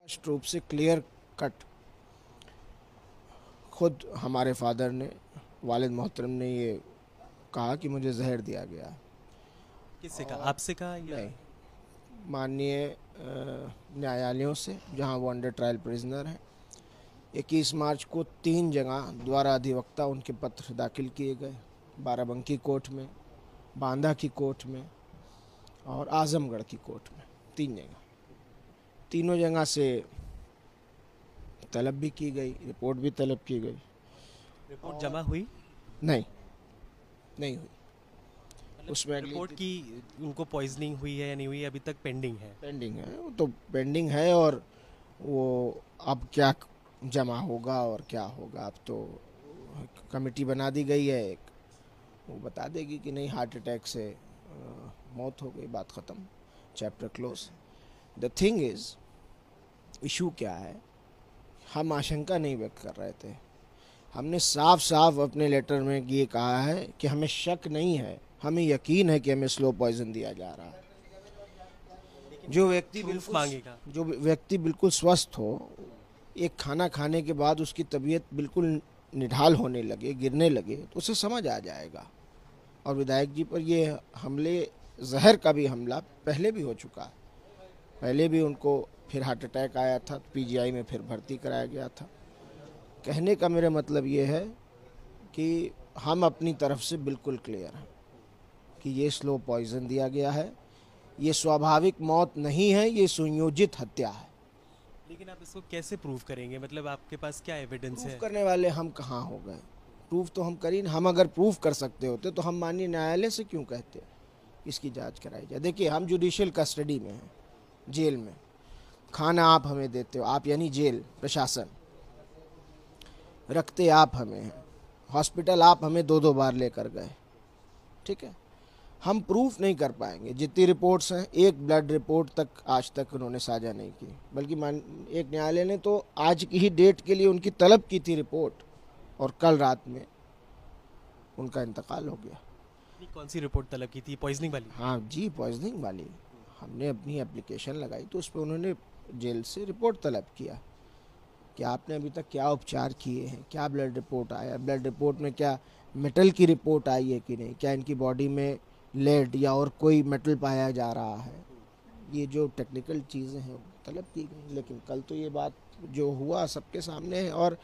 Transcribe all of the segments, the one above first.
स्पष्ट रूप से क्लियर कट खुद हमारे फादर ने, वालिद मोहतरम ने ये कहा कि मुझे जहर दिया गया। किससे कहा, आपसे कहा या? नहीं, माननीय न्यायालयों से, जहां वो अंडर ट्रायल प्रिजनर हैं। 21 मार्च को 3 जगह द्वारा अधिवक्ता उनके पत्र दाखिल किए गए, बाराबंकी कोर्ट में, बांदा की कोर्ट में और आजमगढ़ की कोर्ट में। 3 जगह, तीनों जगह से तलब भी की गई, रिपोर्ट भी तलब की गई। रिपोर्ट जमा हुई? नहीं, नहीं हुई। मतलब उसमें रिपोर्ट की उनको पॉइजनिंग हुई है या नहीं हुई, अभी तक पेंडिंग है? पेंडिंग है, वो तो पेंडिंग है। और वो अब क्या जमा होगा और क्या होगा, अब तो कमेटी बना दी गई है एक, वो बता देगी कि नहीं हार्ट अटैक से मौत हो गई, बात ख़त्म, chapter close. The thing is, issue क्या है, हम आशंका नहीं व्यक्त कर रहे थे। हमने साफ साफ अपने लेटर में ये कहा है कि हमें शक नहीं है, हमें यकीन है कि हमें स्लो पॉइजन दिया जा रहा है। जो व्यक्ति बिल्कुल स्वस्थ हो, एक खाना खाने के बाद उसकी तबीयत बिल्कुल निढाल होने लगे, गिरने लगे, तो उसे समझ आ जाएगा। और विधायक जी पर ये हमले, जहर का भी हमला पहले भी हो चुका है। पहले भी उनको फिर हार्ट अटैक आया था, पीजीआई में फिर भर्ती कराया गया था। कहने का मेरा मतलब ये है कि हम अपनी तरफ से बिल्कुल क्लियर हैं कि ये स्लो पॉइजन दिया गया है, ये स्वाभाविक मौत नहीं है, ये सुनियोजित हत्या है। लेकिन आप इसको कैसे प्रूव करेंगे? मतलब आपके पास क्या एविडेंस है? प्रूफ करने वाले हम कहाँ हो गए? प्रूफ तो हम कर ही, हम अगर प्रूफ कर सकते होते तो हम माननीय न्यायालय से क्यों कहते इसकी जांच कराई जाए। देखिए, हम जुडिशियल कस्टडी में हैं, जेल में। खाना आप हमें देते हो, आप यानी जेल प्रशासन, रखते आप हमें हैं। हॉस्पिटल आप हमें 2-2 बार लेकर गए, ठीक है। हम प्रूफ नहीं कर पाएंगे। जितनी रिपोर्ट्स हैं, एक ब्लड रिपोर्ट तक आज तक उन्होंने साझा नहीं की, बल्कि एक न्यायालय ने तो आज की ही डेट के लिए उनकी तलब की थी रिपोर्ट, और कल रात में उनका इंतकाल हो गया। कौन सी रिपोर्ट तलब की थी? पॉइजनिंग वाली? हाँ जी, पॉइजनिंग वाली। हमने अपनी एप्लीकेशन लगाई तो उस पर उन्होंने जेल से रिपोर्ट तलब किया कि आपने अभी तक क्या उपचार किए हैं, क्या ब्लड रिपोर्ट आया, ब्लड रिपोर्ट में क्या मेटल की रिपोर्ट आई है कि नहीं, क्या इनकी बॉडी में लेड या और कोई मेटल पाया जा रहा है। ये जो टेक्निकल चीज़ें हैं तलब की गई। लेकिन कल तो ये बात जो हुआ सबके सामने है। और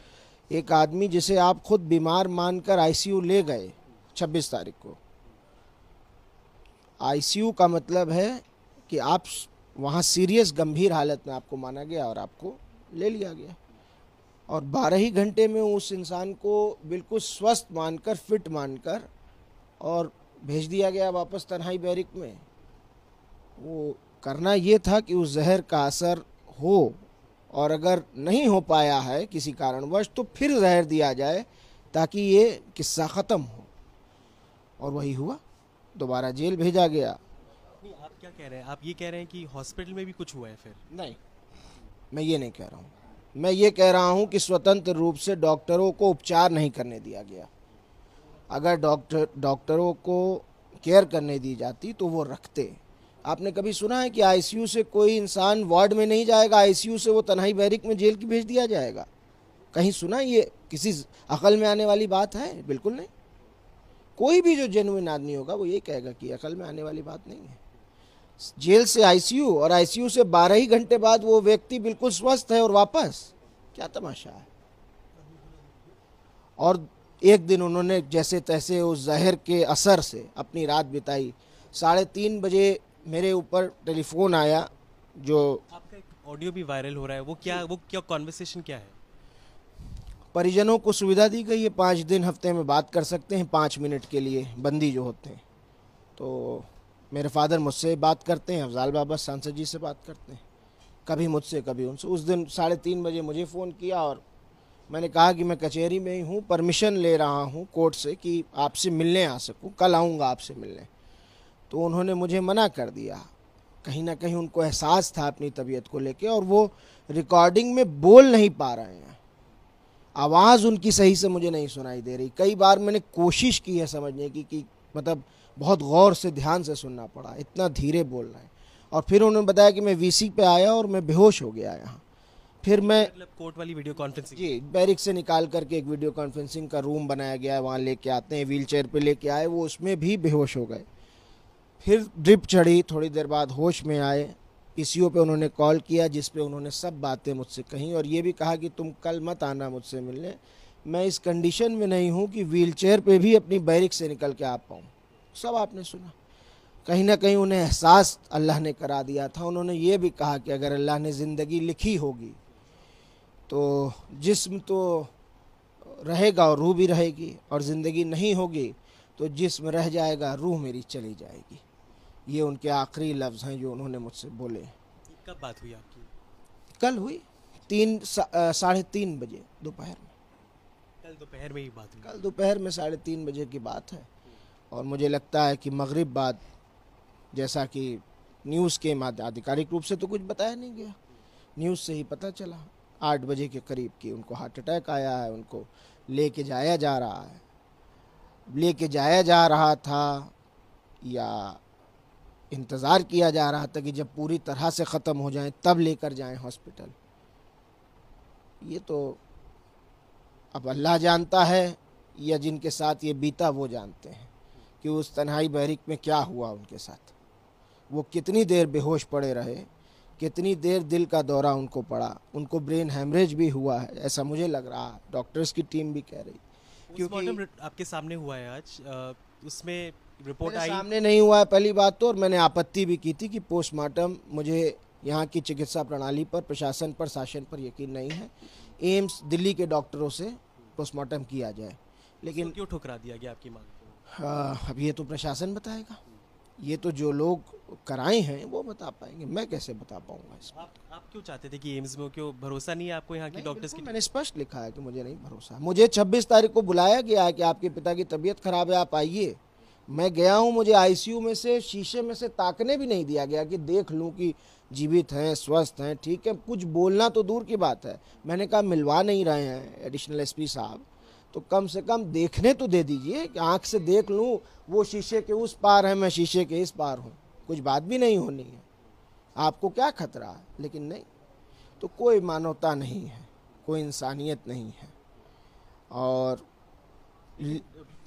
एक आदमी जिसे आप खुद बीमार मानकर आईसीयू ले गए 26 तारीख को, आईसीयू का मतलब है कि आप वहाँ सीरियस गंभीर हालत में आपको माना गया और आपको ले लिया गया, और 12 ही घंटे में उस इंसान को बिल्कुल स्वस्थ मानकर, फिट मानकर, और भेज दिया गया वापस तन्हाई बैरिक में। वो करना ये था कि उस जहर का असर हो, और अगर नहीं हो पाया है किसी कारणवश तो फिर जहर दिया जाए ताकि ये किस्सा ख़त्म हो। और वही हुआ, दोबारा जेल भेजा गया। नहीं, आप क्या कह रहे हैं? आप ये कह रहे हैं कि हॉस्पिटल में भी कुछ हुआ है? फिर नहीं, मैं ये नहीं कह रहा हूँ। मैं ये कह रहा हूँ कि स्वतंत्र रूप से डॉक्टरों को उपचार नहीं करने दिया गया। अगर डॉक्टरों को केयर करने दी जाती तो वो रखते। आपने कभी सुना है कि आईसीयू से कोई इंसान वार्ड में नहीं जाएगा, आईसीयू से वो तन्हाई बैरिक में जेल की भेज दिया जाएगा? कहीं सुना? ये किसी अकल में आने वाली बात है? बिल्कुल नहीं। कोई भी जो जेन्युइन आदमी होगा वो ये कहेगा कि अकल में आने वाली बात नहीं है। जेल से आईसीयू, और आईसीयू से 12 ही घंटे बाद वो व्यक्ति बिल्कुल स्वस्थ है और वापस, क्या तमाशा है। और एक दिन उन्होंने जैसे तैसे उस जहर के असर से अपनी रात बिताई। 3:30 बजे मेरे ऊपर टेलीफोन आया, जो आपका एक ऑडियो भी वायरल हो रहा है, वो क्या कॉन्वर्सेशन क्या है? परिजनों को सुविधा दी गई है, 5 दिन हफ्ते में बात कर सकते हैं 5 मिनट के लिए, बंदी जो होते हैं। तो मेरे फादर मुझसे बात करते हैं, अफजाल बाबा सांसद जी से बात करते हैं, कभी मुझसे कभी उनसे। उस दिन 3:30 बजे मुझे फ़ोन किया और मैंने कहा कि मैं कचहरी में ही हूँ, परमिशन ले रहा हूँ कोर्ट से कि आपसे मिलने आ सकूँ, कल आऊँगा आपसे मिलने। तो उन्होंने मुझे मना कर दिया। कहीं ना कहीं उनको एहसास था अपनी तबीयत को लेके, और वो रिकॉर्डिंग में बोल नहीं पा रहे हैं, आवाज़ उनकी सही से मुझे नहीं सुनाई दे रही। कई बार मैंने कोशिश की है समझने की कि मतलब बहुत गौर से, ध्यान से सुनना पड़ा, इतना धीरे बोल रहे हैं। और फिर उन्होंने बताया कि मैं वीसी पे आया और मैं बेहोश हो गया यहाँ। फिर मैं मतलब कोर्ट वाली वीडियो कॉन्फ्रेंसिंग। जी बैरिक से निकाल करके एक वीडियो कॉन्फ्रेंसिंग का रूम बनाया गया है, वहाँ लेके आते हैं, व्हील चेयर पर लेके आए, वो उसमें भी बेहोश हो गए। फिर ड्रिप चढ़ी, थोड़ी देर बाद होश में आए। पीसीओ पे उन्होंने कॉल किया जिस पे उन्होंने सब बातें मुझसे कहीं और ये भी कहा कि तुम कल मत आना मुझसे मिलने, मैं इस कंडीशन में नहीं हूँ कि व्हील चेयर पर भी अपनी बैरिक से निकल के आ पाऊँ। सब आपने सुना। कहीं ना कहीं उन्हें एहसास अल्लाह ने करा दिया था। उन्होंने ये भी कहा कि अगर अल्लाह ने ज़िंदगी लिखी होगी तो जिस्म तो रहेगा और रूह भी रहेगी, और ज़िंदगी नहीं होगी तो जिस्म रह जाएगा, रूह मेरी चली जाएगी। ये उनके आखिरी लफ्ज़ हैं जो उन्होंने मुझसे बोले। कब बात हुई आपकी? कल हुई 3-3:30 बजे दोपहर में। कल दोपहर में ही बात हुई? कल दोपहर में 3:30 बजे की बात है। और मुझे लगता है कि मगरिब बाद, जैसा कि न्यूज़ के माध्यम, आधिकारिक रूप से तो कुछ बताया नहीं गया, न्यूज़ से ही पता चला 8 बजे के करीब कि उनको हार्ट अटैक आया है, उनको लेके जाया जा रहा है। लेके जाया जा रहा था या इंतज़ार किया जा रहा था कि जब पूरी तरह से ख़त्म हो जाएं तब लेकर जाएं हॉस्पिटल, ये तो अब अल्लाह जानता है या जिनके साथ ये बीता वो जानते हैं कि उस तन्हाई बहरिक में क्या हुआ उनके साथ। वो कितनी देर बेहोश पड़े रहे, कितनी देर दिल का दौरा उनको पड़ा, उनको ब्रेन हैमरेज भी हुआ है ऐसा मुझे लग रहा है, डॉक्टर्स की टीम भी कह रही। क्योंकि आपके सामने हुआ है आज, उसमें रिपोर्ट आई? सामने नहीं हुआ है पहली बात तो, और मैंने आपत्ति भी की थी कि पोस्टमार्टम, मुझे यहाँ की चिकित्सा प्रणाली पर, प्रशासन पर, शासन पर यकीन नहीं है। एम्स दिल्ली के डॉक्टरों से पोस्टमार्टम किया जाए। लेकिन तो क्यों ठुकरा दिया गया आपकी मांग को? अब ये तो प्रशासन बताएगा, ये तो जो लोग कराए हैं वो बता पाएंगे, मैं कैसे बता पाऊंगा इसमें। आप क्यों चाहते थे कि एम्स में, क्यों भरोसा नहीं है आपको यहाँ की डॉक्टर्स की? मैंने स्पष्ट लिखा है कि मुझे नहीं भरोसा। मुझे 26 तारीख को बुलाया गया है कि आपके पिता की तबीयत खराब है, आप आइए। मैं गया हूँ, मुझे आईसीयू में से, शीशे में से ताकने भी नहीं दिया गया कि देख लूँ कि जीवित हैं, स्वस्थ हैं, ठीक है। कुछ बोलना तो दूर की बात है, मैंने कहा मिलवा नहीं रहे हैं एडिशनल एसपी साहब, तो कम से कम देखने तो दे दीजिए कि आँख से देख लूँ वो शीशे के उस पार है, मैं शीशे के इस पार हूँ, कुछ बात भी नहीं होनी है, आपको क्या खतरा है। लेकिन नहीं, तो कोई मानवता नहीं है, कोई इंसानियत नहीं है। और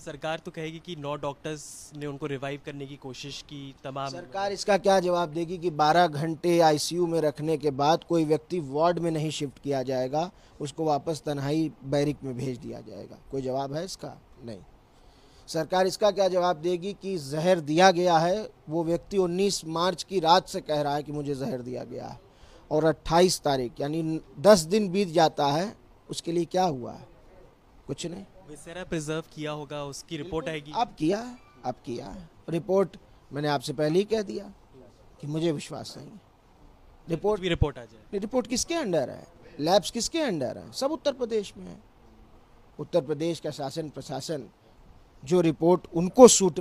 सरकार तो कहेगी कि 9 डॉक्टर्स ने उनको रिवाइव करने की कोशिश की, तमाम। सरकार इसका क्या जवाब देगी कि 12 घंटे आईसीयू में रखने के बाद कोई व्यक्ति वार्ड में नहीं शिफ्ट किया जाएगा, उसको वापस तन्हाई बैरिक में भेज दिया जाएगा? कोई जवाब है इसका? नहीं। सरकार इसका क्या जवाब देगी कि जहर दिया गया है, वो व्यक्ति 19 मार्च की रात से कह रहा है कि मुझे जहर दिया गया है, और 28 तारीख यानी 10 दिन बीत जाता है, उसके लिए क्या हुआ है? कुछ नहीं। विसेरा प्रिजर्व किया होगा, उसकी रिपोर्ट आएगी। अब किया है, अब किया है। रिपोर्ट मैंने आपसे पहले ही कह दिया कि मुझे विश्वास नहीं है। रिपोर्ट आ जाए। रिपोर्ट किसके अंडर है? लैब्स किसके अंडर है? सब उत्तर प्रदेश में है। उत्तर प्रदेश का शासन प्रशासन जो रिपोर्ट उनको सूट